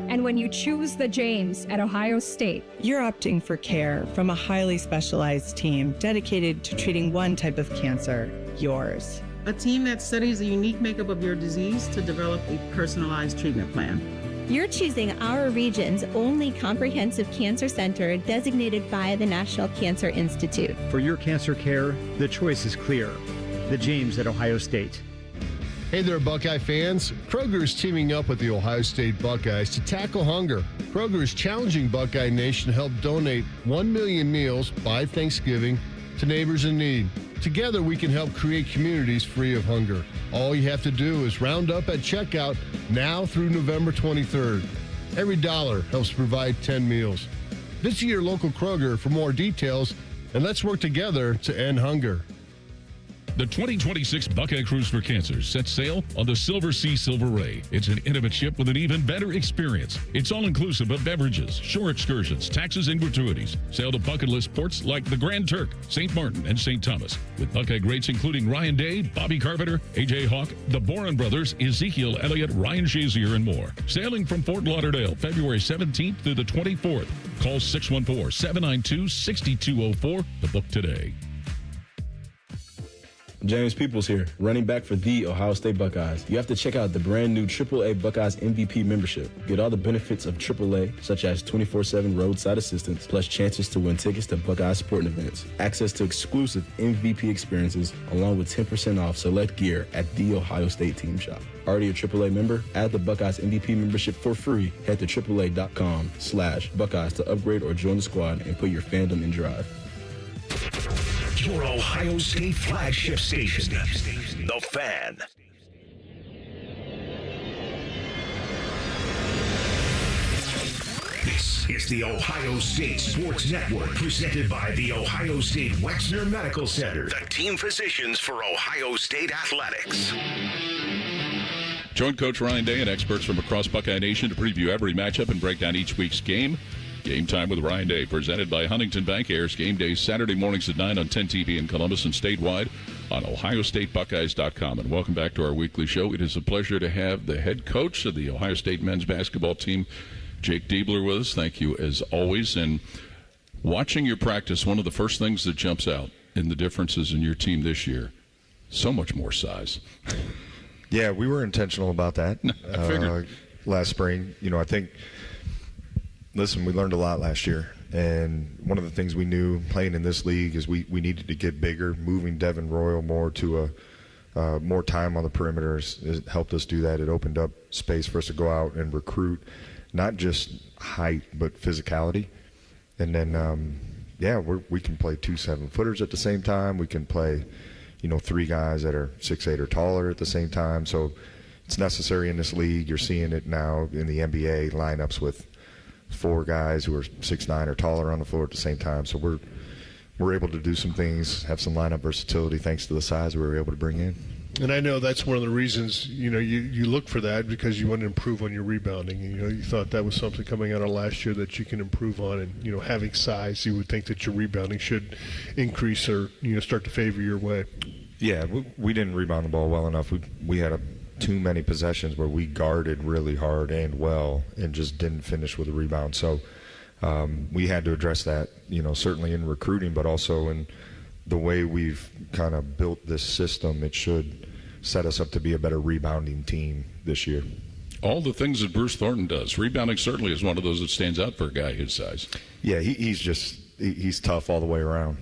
And when you choose the James at Ohio State, you're opting for care from a highly specialized team dedicated to treating one type of cancer, yours. A team that studies the unique makeup of your disease to develop a personalized treatment plan. You're choosing our region's only comprehensive cancer center designated by the National Cancer Institute. For your cancer care, the choice is clear. The James at Ohio State. Hey there, Buckeye fans. Kroger is teaming up with the Ohio State Buckeyes to tackle hunger. Kroger is challenging Buckeye Nation to help donate 1 million meals by Thanksgiving to neighbors in need. Together, we can help create communities free of hunger. All you have to do is round up at checkout now through November 23rd. Every dollar helps provide 10 meals. Visit your local Kroger for more details, and let's work together to end hunger. The 2026 Buckeye Cruise for Cancer sets sail on the Silver Sea Silver Ray. It's an intimate ship with an even better experience. It's all-inclusive of beverages, shore excursions, taxes, and gratuities. Sail to bucket list ports like the Grand Turk, St. Martin, and St. Thomas, with Buckeye greats including Ryan Day, Bobby Carpenter, A.J. Hawk, the Boren Brothers, Ezekiel Elliott, Ryan Shazier, and more. Sailing from Fort Lauderdale, February 17th through the 24th. Call 614-792-6204 to book today. James Peoples here, running back for the Ohio State Buckeyes. You have to check out the brand new AAA Buckeyes MVP membership. Get all the benefits of AAA, such as 24/7 roadside assistance, plus chances to win tickets to Buckeyes sporting events, access to exclusive MVP experiences, along with 10% off select gear at the Ohio State team shop. Already a AAA member? Add the Buckeyes MVP membership for free. Head to AAA.com/Buckeyes to upgrade or join the squad and put your fandom in drive. Your Ohio State flagship station, The Fan. This is the Ohio State Sports Network, presented by the Ohio State Wexner Medical Center, the team physicians for Ohio State athletics. Join Coach Ryan Day and experts from across Buckeye Nation to preview every matchup and break down each week's game. Game Time with Ryan Day, presented by Huntington Bank, airs game days Saturday mornings at 9 on 10 TV in Columbus and statewide on ohiostatebuckeyes.com. And welcome back to our weekly show. It is a pleasure to have the head coach of the Ohio State men's basketball team, Jake Diebler, with us. Thank you, as always. And watching your practice, one of the first things that jumps out in the differences in your team this year, so much more size. Yeah, we were intentional about that last spring. You know, I think – listen, we learned a lot last year, and one of the things we knew playing in this league is we needed to get bigger. Moving Devin Royal more to more time on the perimeter has helped us do that. It opened up space for us to go out and recruit, not just height but physicality. And then, we can play 2 7-footers at the same time. We can play, 3 guys that are 6'8" or taller at the same time. So it's necessary in this league. You're seeing it now in the NBA lineups with 4 guys who are 6'9" or taller on the floor at the same time. So we're able to do some things, have some lineup versatility thanks to the size we were able to bring in. And I know that's one of the reasons, you look for that because you want to improve on your rebounding. You thought that was something coming out of last year that you can improve on. And, having size, you would think that your rebounding should increase or, start to favor your way. Yeah, we didn't rebound the ball well enough. We had too many possessions where we guarded really hard and well and just didn't finish with a rebound. So we had to address that, certainly in recruiting, but also in the way we've kind of built this system. It should set us up to be a better rebounding team this year. All the things that Bruce Thornton does. Rebounding certainly is one of those that stands out for a guy his size. Yeah, he's tough all the way around.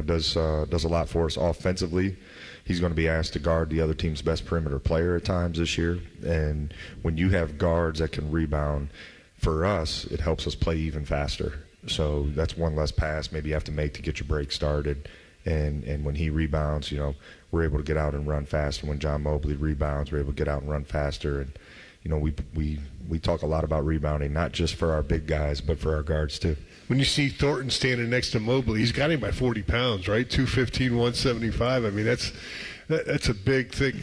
Does a lot for us offensively. He's going to be asked to guard the other team's best perimeter player at times this year. And when you have guards that can rebound, for us, it helps us play even faster. So that's one less pass maybe you have to make to get your break started. And when he rebounds, we're able to get out and run faster. When John Mobley rebounds, we're able to get out and run faster. And we talk a lot about rebounding, not just for our big guys, but for our guards too. When you see Thornton standing next to Mobley, he's got him by 40 pounds, right? 215, 175. I mean, that's a big, thick,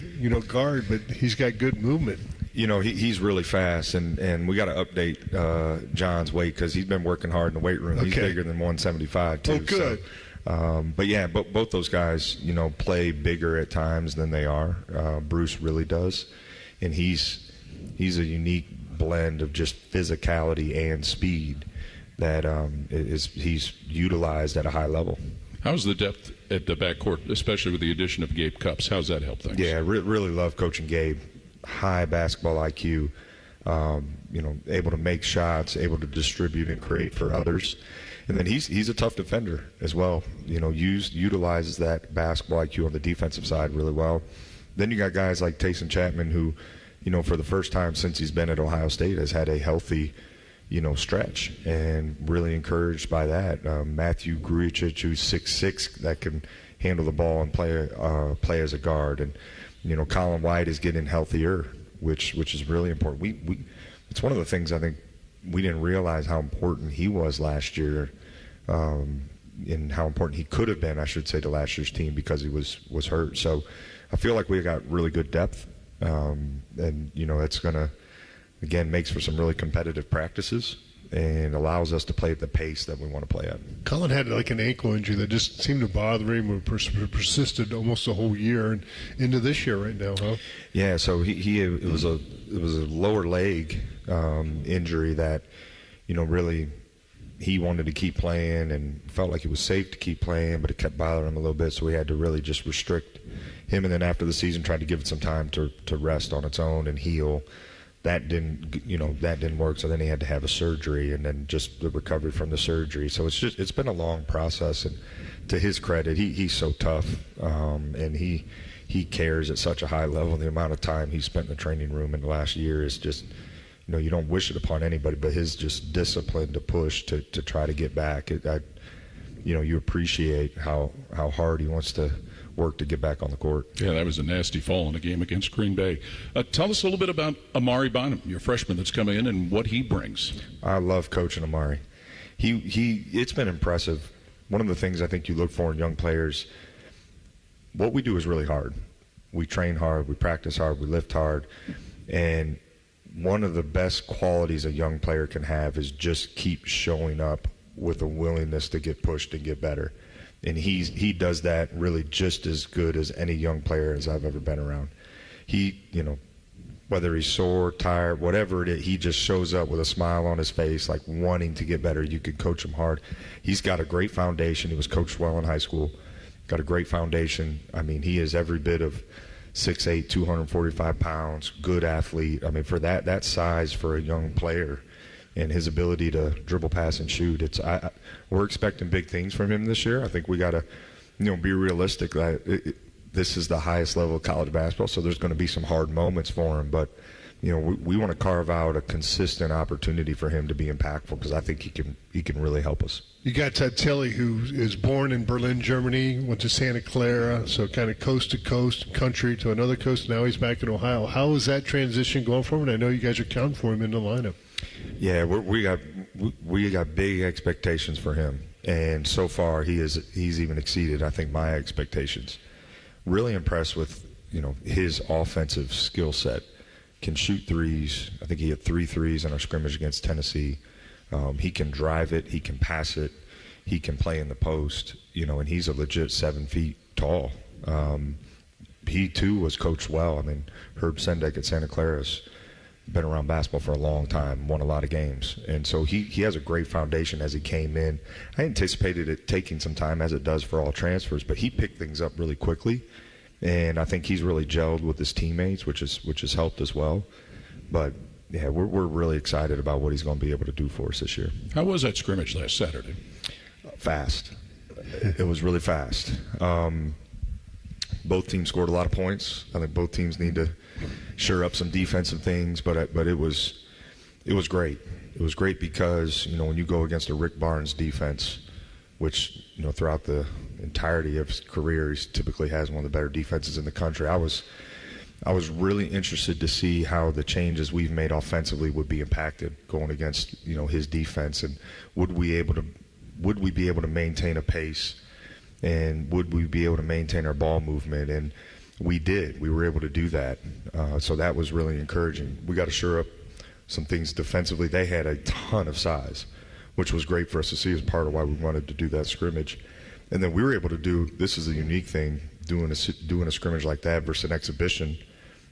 guard, but he's got good movement. He's really fast, and we got to update John's weight because he's been working hard in the weight room. Okay. He's bigger than 175 too. Oh, good. So, both those guys, play bigger at times than they are. Bruce really does, and he's a unique blend of just physicality and speed that he's utilized at a high level. How's the depth at the backcourt, especially with the addition of Gabe Cupps? How's that help things? Yeah, really love coaching Gabe. High basketball IQ, able to make shots, able to distribute and create for others. And then he's a tough defender as well. Utilizes that basketball IQ on the defensive side really well. Then you got guys like Tayson Chapman who, for the first time since he's been at Ohio State has had a healthy, stretch, and really encouraged by that. Matthew Grujic, who's 6'6", that can handle the ball and play as a guard. And, Colin White is getting healthier, which is really important. It's one of the things I think we didn't realize how important he was last year, and how important he could have been, I should say, to last year's team because he was hurt. So I feel like we got really good depth, and it's going to, again, makes for some really competitive practices and allows us to play at the pace that we want to play at. Colin had like an ankle injury that just seemed to bother him or persisted almost the whole year and into this year right now, huh? Yeah, so it was a lower leg injury that, really he wanted to keep playing and felt like it was safe to keep playing, but it kept bothering him a little bit, so we had to really just restrict him. And then after the season, tried to give it some time to rest on its own and heal. That didn't work, so then he had to have a surgery and then just the recovery from the surgery. So it's been a long process, and to his credit, he's so tough, and he cares at such a high level. The amount of time he spent in the training room in the last year is just, you don't wish it upon anybody, but his just discipline to push to try to get back. You appreciate how hard he wants to work to get back on the court. Yeah, that was a nasty fall in a game against Green Bay. Tell us a little bit about Amari Bonham, your freshman that's coming in, and what he brings. I love coaching Amari. It's been impressive. One of the things I think you look for in young players, what we do is really hard. We train hard, we practice hard, we lift hard, and one of the best qualities a young player can have is just keep showing up with a willingness to get pushed and get better. And he does that really just as good as any young player as I've ever been around. Whether he's sore, tired, whatever it is, he just shows up with a smile on his face, like wanting to get better. You can coach him hard. He's got a great foundation. He was coached well in high school. Got a great foundation. I mean, he is every bit of 6'8", 245 pounds, good athlete. I mean, for that size for a young player, and his ability to dribble, pass, and shoot. We're expecting big things from him this year. I think we got to, be realistic. This is the highest level of college basketball, so there's going to be some hard moments for him. But, we want to carve out a consistent opportunity for him to be impactful because I think he can really help us. You got Ted Tilley, who is born in Berlin, Germany, went to Santa Clara, so kind of coast to coast, country to another coast. Now he's back in Ohio. How is that transition going for him? And I know you guys are counting for him in the lineup. Yeah, we got big expectations for him, and so far he's even exceeded, I think, my expectations. Really impressed with his offensive skill set. Can shoot threes. I think he had 3 threes in our scrimmage against Tennessee. He can drive it. He can pass it. He can play in the post. And he's a legit 7 feet tall. He too was coached well. I mean, Herb Sendek at Santa Clara's been around basketball for a long time, won a lot of games. And so he has a great foundation as he came in. I anticipated it taking some time, as it does for all transfers, but he picked things up really quickly. And I think he's really gelled with his teammates, which has helped as well. But, yeah, we're really excited about what he's going to be able to do for us this year. How was that scrimmage last Saturday? Fast. It was really fast. Both teams scored a lot of points. I think both teams need to shore up some defensive things, but it was great. It was great because when you go against a Rick Barnes defense, which, throughout the entirety of his career, he typically has one of the better defenses in the country. I was really interested to see how the changes we've made offensively would be impacted going against, his defense, and would we be able to maintain a pace, and would we be able to maintain our ball movement? And we did. We were able to do that. So that was really encouraging. We got to shore up some things defensively. They had a ton of size, which was great for us to see as part of why we wanted to do that scrimmage. And then we were able to do, this is a unique thing, doing a scrimmage like that versus an exhibition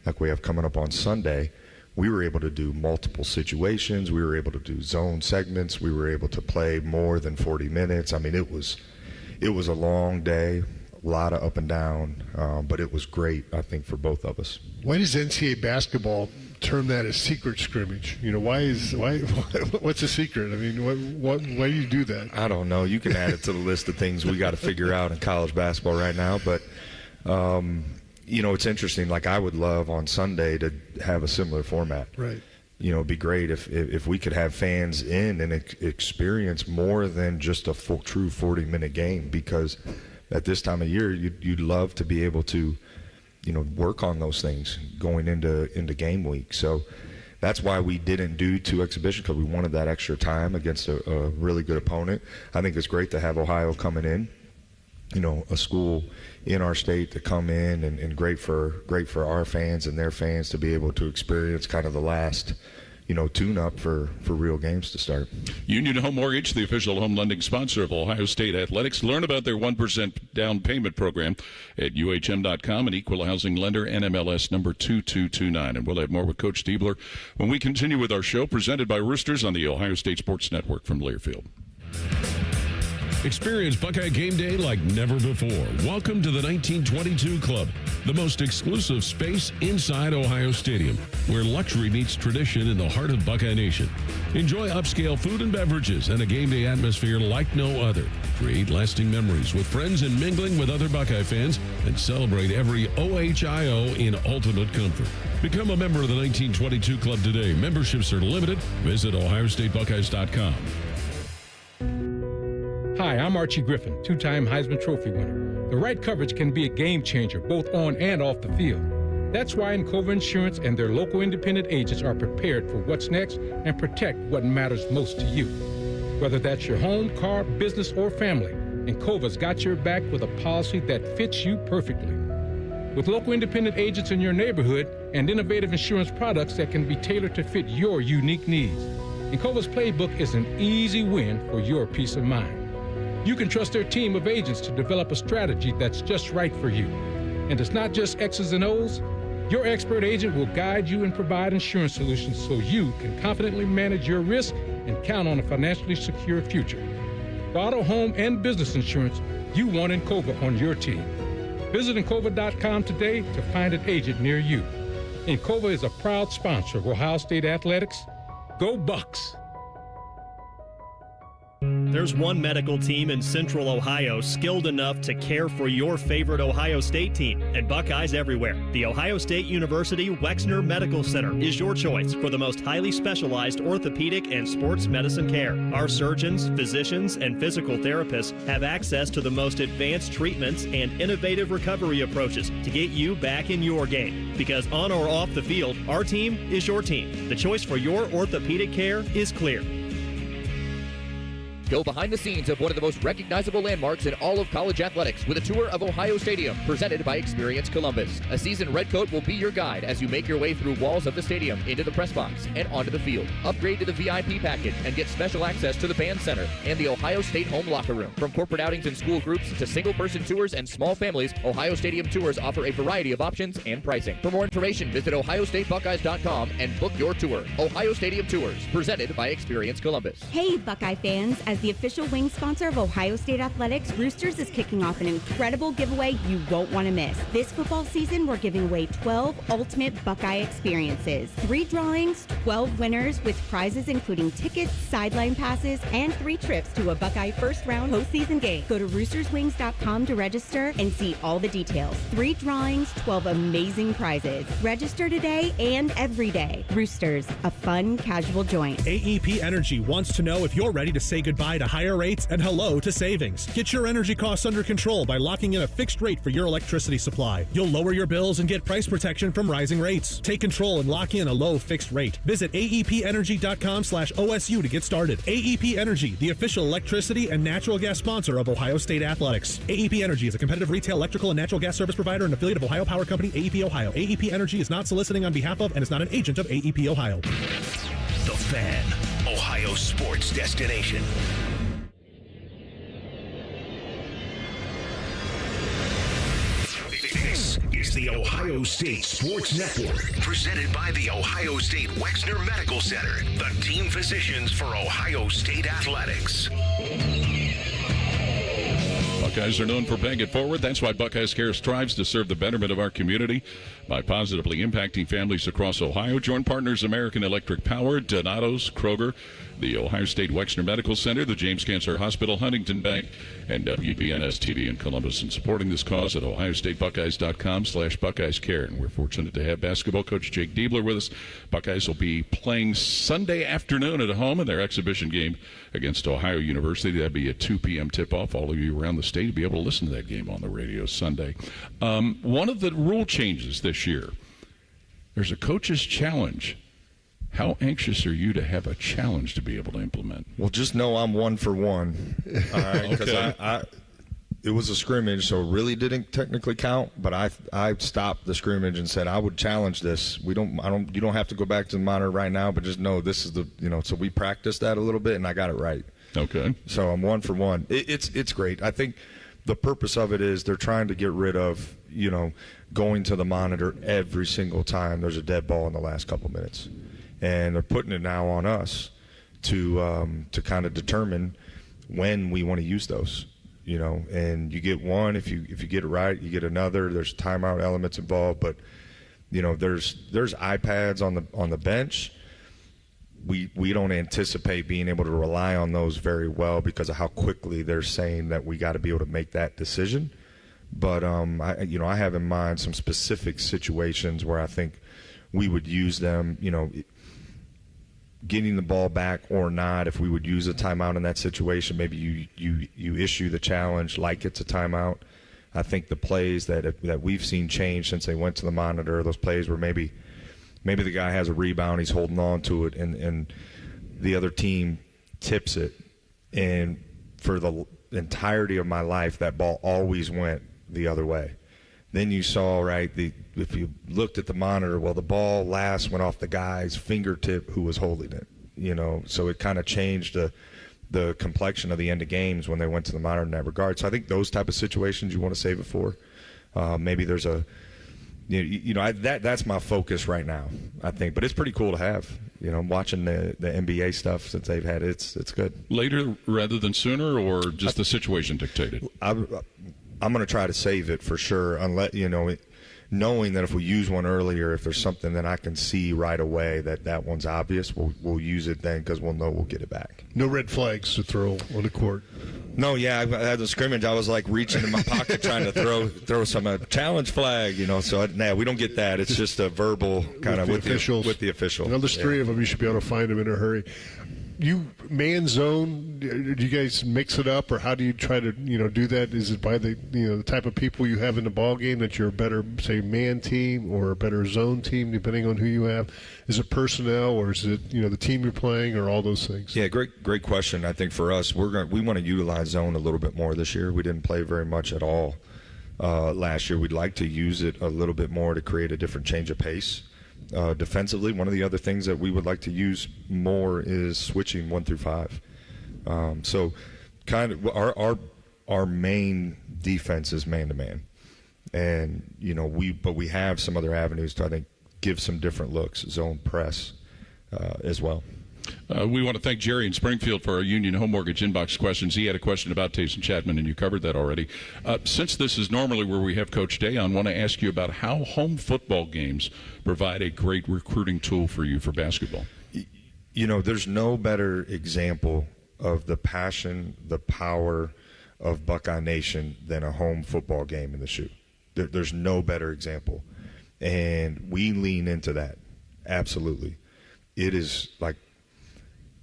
like we have coming up on Sunday. We were able to do multiple situations. We were able to do zone segments. We were able to play more than 40 minutes. I mean, it was a long day, a lot of up and down, but it was great, I think, for both of us. Why does NCAA basketball term that as secret scrimmage? What's the secret? I mean, why do you do that? I don't know. You can add it to the list of things we got to figure out in college basketball right now. But, it's interesting. Like, I would love on Sunday to have a similar format. Right. It'd be great if we could have fans in and experience more than just a true 40-minute game, because at this time of year, you'd love to be able to work on those things going into game week. So that's why we didn't do 2 exhibitions, because we wanted that extra time against a really good opponent. I think it's great to have Ohio coming in, a school in our state to come in, and great for our fans and their fans to be able to experience kind of the last tune-up for real games to start. Union Home Mortgage, the official home lending sponsor of Ohio State Athletics. Learn about their 1% down payment program at UHM.com, an equal housing lender, NMLS number 2229. And we'll have more with Coach Stiebler when we continue with our show, presented by Roosters on the Ohio State Sports Network from Learfield. Experience Buckeye Game Day like never before. Welcome to the 1922 Club, the most exclusive space inside Ohio Stadium, where luxury meets tradition in the heart of Buckeye Nation. Enjoy upscale food and beverages and a game day atmosphere like no other. Create lasting memories with friends and mingling with other Buckeye fans, and celebrate every OHIO in ultimate comfort. Become a member of the 1922 Club today. Memberships are limited. Visit OhioStateBuckeyes.com. Hi, I'm Archie Griffin, 2-time Heisman Trophy winner. The right coverage can be a game changer, both on and off the field. That's why Encova Insurance and their local independent agents are prepared for what's next and protect what matters most to you. Whether that's your home, car, business, or family, Encova's got your back with a policy that fits you perfectly. With local independent agents in your neighborhood and innovative insurance products that can be tailored to fit your unique needs, Encova's playbook is an easy win for your peace of mind. You can trust their team of agents to develop a strategy that's just right for you. And it's not just X's and O's. Your expert agent will guide you and provide insurance solutions so you can confidently manage your risk and count on a financially secure future. For auto, home, and business insurance, you want Encova on your team. Visit Encova.com today to find an agent near you. Encova is a proud sponsor of Ohio State Athletics. Go Bucks! There's one medical team in Central Ohio skilled enough to care for your favorite Ohio State team, and Buckeyes everywhere. The Ohio State University Wexner Medical Center is your choice for the most highly specialized orthopedic and sports medicine care. Our surgeons, physicians, and physical therapists have access to the most advanced treatments and innovative recovery approaches to get you back in your game. Because on or off the field, our team is your team. The choice for your orthopedic care is clear. Go behind the scenes of one of the most recognizable landmarks in all of college athletics with a tour of Ohio Stadium, presented by Experience Columbus. A seasoned redcoat will be your guide as you make your way through walls of the stadium, into the press box, and onto the field. Upgrade to the VIP package and get special access to the band center and the Ohio State home locker room. From corporate outings and school groups to single-person tours and small families, Ohio Stadium tours offer a variety of options and pricing. For more information, visit OhioStateBuckeyes.com and book your tour. Ohio Stadium Tours, presented by Experience Columbus. Hey, Buckeye fans, as the official wing sponsor of Ohio State Athletics, Roosters is kicking off an incredible giveaway you won't want to miss. This football season, we're giving away 12 ultimate Buckeye experiences. 3 drawings, 12 winners, with prizes including tickets, sideline passes, and 3 trips to a Buckeye first-round postseason game. Go to roosterswings.com to register and see all the details. 3 drawings, 12 amazing prizes. Register today and every day. Roosters, a fun, casual joint. AEP Energy wants to know if you're ready to say goodbye goodbye to higher rates and hello to savings. Get your energy costs under control by locking in a fixed rate for your electricity supply. You'll lower your bills and get price protection from rising rates. Take control and lock in a low fixed rate. Visit aepenergy.com/OSU to get started. AEP Energy, the official electricity and natural gas sponsor of Ohio State Athletics. AEP Energy is a competitive retail electrical and natural gas service provider and affiliate of Ohio Power Company, AEP Ohio. AEP Energy is not soliciting on behalf of and is not an agent of AEP Ohio. The Fan, Ohio sports destination. This is the Ohio State Sports Network, presented by the Ohio State Wexner Medical Center, the team physicians for Ohio State Athletics. Buckeyes are known for paying it forward. That's why Buckeyes Care strives to serve the betterment of our community by positively impacting families across Ohio. Join partners American Electric Power, Donato's, Kroger, the Ohio State Wexner Medical Center, the James Cancer Hospital, Huntington Bank, and WBNS TV in Columbus, and supporting this cause at ohiostatebuckeyes.com/Buckeyes Care. And we're fortunate to have basketball coach Jake Diebler with us. Buckeyes will be playing Sunday afternoon at home in their exhibition game against Ohio University. That'll be a 2 p.m. tip-off. All of you around the state will be able to listen to that game on the radio Sunday. One of the rule changes this year, there's a coach's challenge. How anxious are you to have a challenge to be able to implement? Well, just know I'm 1 for 1. All right, because it was a scrimmage, so it really didn't technically count. But I stopped the scrimmage and said I would challenge this. You don't have to go back to the monitor right now, but just know this is So we practiced that a little bit, and I got it right. Okay. So I'm 1 for 1. It's great. I think the purpose of it is they're trying to get rid of going to the monitor every single time there's a dead ball in the last couple minutes. And they're putting it now on us to kind of determine when we want to use those, And you get one if you get it right, you get another. There's timeout elements involved, but there's iPads on the bench. We don't anticipate being able to rely on those very well because of how quickly they're saying that we got to be able to make that decision. But I have in mind some specific situations where I think we would use them. Getting the ball back or not, if we would use a timeout in that situation, maybe you issue the challenge like it's a timeout. I think the plays that we've seen change since they went to the monitor, those plays where maybe the guy has a rebound, he's holding on to it, and the other team tips it. And for the entirety of my life, that ball always went the other way. Then you saw, if you looked at the monitor, well, the ball last went off the guy's fingertip who was holding it, So it kind of changed the complexion of the end of games when they went to the monitor in that regard. So I think those type of situations you want to save it for. Maybe there's that's my focus right now, I think. But it's pretty cool to have. Watching the NBA stuff since they've had it, it's good. Later rather than sooner, or just the situation dictated? I'm going to try to save it for sure, unless knowing that if we use one earlier, if there's something that I can see right away that one's obvious, we'll use it then because we'll know we'll get it back. No red flags to throw on the court. No, I had the scrimmage. I was like reaching in my pocket trying to throw some challenge flag, So we don't get that. It's just a verbal kind of with the official. Well, there's 3 of them. You should be able to find them in a hurry. You man zone, do you guys mix it up, or how do you try to do that? Is it by the the type of people you have in the ball game that you're a better, say, man team or a better zone team, depending on who you have? Is it personnel, or is it the team you're playing, or all those things? Yeah, great question. I think for us, we want to utilize zone a little bit more this year. We didn't play very much at all last year. We'd like to use it a little bit more to create a different change of pace. Defensively, one of the other things that we would like to use more is switching 1 through 5. So kind of our main defense is man-to-man. And, we have some other avenues to, I think, give some different looks, zone press as well. We want to thank Jerry in Springfield for our Union Home Mortgage inbox questions. He had a question about Taysom Chapman, and you covered that already. Since this is normally where we have Coach Day on, I want to ask you about how home football games provide a great recruiting tool for you for basketball. There's no better example of the passion, the power of Buckeye Nation than a home football game in the shoe. There's no better example. And we lean into that, absolutely. It is like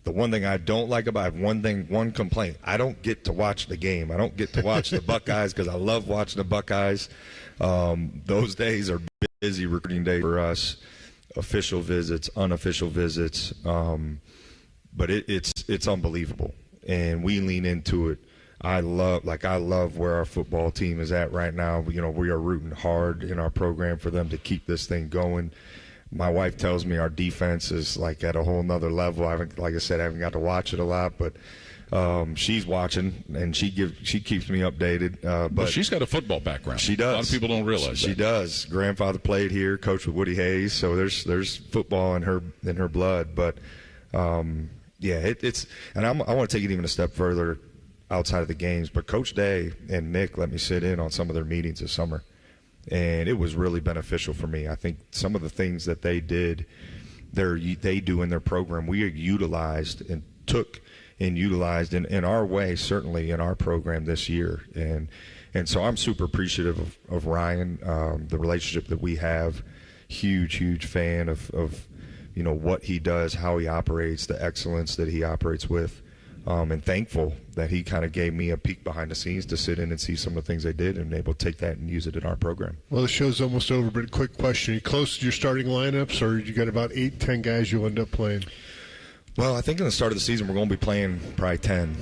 The one thing I don't like about one complaint. I don't get to watch the game. I don't get to watch the Buckeyes because I love watching the Buckeyes. Those days are busy recruiting days for us, official visits, unofficial visits. But it's unbelievable, and we lean into it. I love where our football team is at right now. We are rooting hard in our program for them to keep this thing going. My wife tells me our defense is like at a whole nother level. I haven't got to watch it a lot, but she's watching and she keeps me updated. But she's got a football background. She does. A lot of people don't realize she does. Grandfather played here, coached with Woody Hayes, so there's football in her blood. But it's and I want to take it even a step further outside of the games. But Coach Day and Nick let me sit in on some of their meetings this summer. And it was really beneficial for me. I think some of the things that they do in their program, we utilized and took and utilized in our way, certainly in our program this year. And so I'm super appreciative of Ryan, the relationship that we have. Huge fan of what he does, how he operates, the excellence that he operates with. And thankful that he kind of gave me a peek behind the scenes to sit in and see some of the things they did and able to take that and use it in our program. Well, the show's almost over, but a quick question. Are you close to your starting lineups, or you got about 8-10 guys you'll end up playing? Well, I think in the start of the season we're going to be playing probably 10,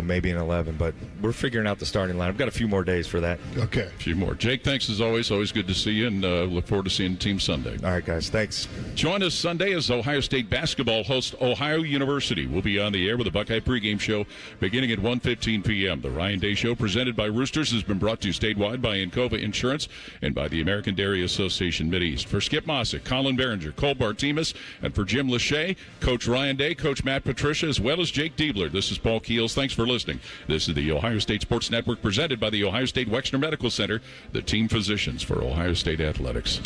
maybe an 11, but we're figuring out the starting line. I've got a few more days for that. Okay. A few more. Jake, thanks as always. Always good to see you, and look forward to seeing the team Sunday. All right, guys. Thanks. Join us Sunday as Ohio State basketball hosts Ohio University. We'll be on the air with a Buckeye pregame show beginning at 1:15 p.m. The Ryan Day Show, presented by Roosters, has been brought to you statewide by Encova Insurance and by the American Dairy Association Mideast. For Skip Mossick, Colin Behringer, Cole Bartimas, and for Jim Lachey, Coach Ryan Day, Coach Matt Patricia, as well as Jake Diebler. This is Paul Keels. Thanks for listening. This is the Ohio State Sports Network, presented by the Ohio State Wexner Medical Center, the team physicians for Ohio State athletics.